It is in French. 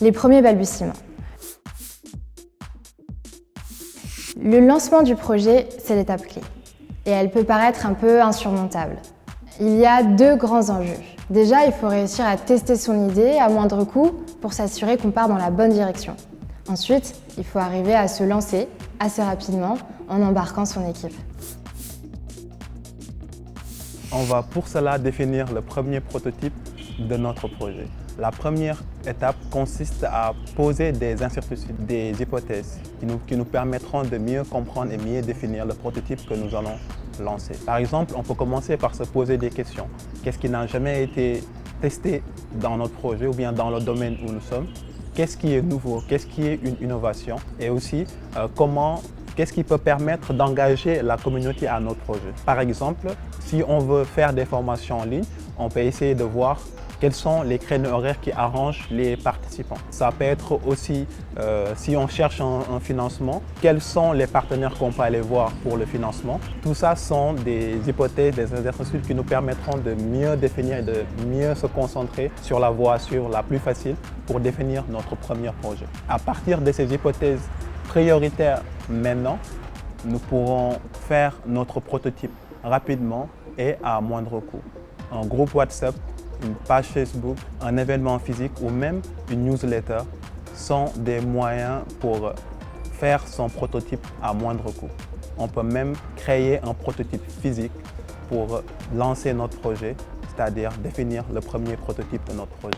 Les premiers balbutiements. Le lancement du projet, c'est l'étape clé. Et elle peut paraître un peu insurmontable. Il y a deux grands enjeux. Déjà, il faut réussir à tester son idée à moindre coût pour s'assurer qu'on part dans la bonne direction. Ensuite, il faut arriver à se lancer assez rapidement en embarquant son équipe. On va pour cela définir le premier prototype de notre projet. La première étape consiste à poser des incertitudes, des hypothèses qui nous permettront de mieux comprendre et mieux définir le prototype que nous allons lancer. Par exemple, on peut commencer par se poser des questions. Qu'est-ce qui n'a jamais été testé dans notre projet ou bien dans le domaine où nous sommes? Qu'est-ce qui est nouveau? Qu'est-ce qui est une innovation? Et aussi, qu'est-ce qui peut permettre d'engager la communauté à notre projet? Par exemple, si on veut faire des formations en ligne, on peut essayer de voir quels sont les créneaux horaires qui arrangent les participants. Ça peut être aussi, si on cherche un financement, quels sont les partenaires qu'on peut aller voir pour le financement. Tout ça sont des hypothèses, des exercices qui nous permettront de mieux définir et de mieux se concentrer sur la voie à suivre la plus facile pour définir notre premier projet. À partir de ces hypothèses prioritaires maintenant, nous pourrons faire notre prototype rapidement et à moindre coût. Un groupe WhatsApp, une page Facebook, un événement physique ou même une newsletter sont des moyens pour faire son prototype à moindre coût. On peut même créer un prototype physique pour lancer notre projet, c'est-à-dire définir le premier prototype de notre projet.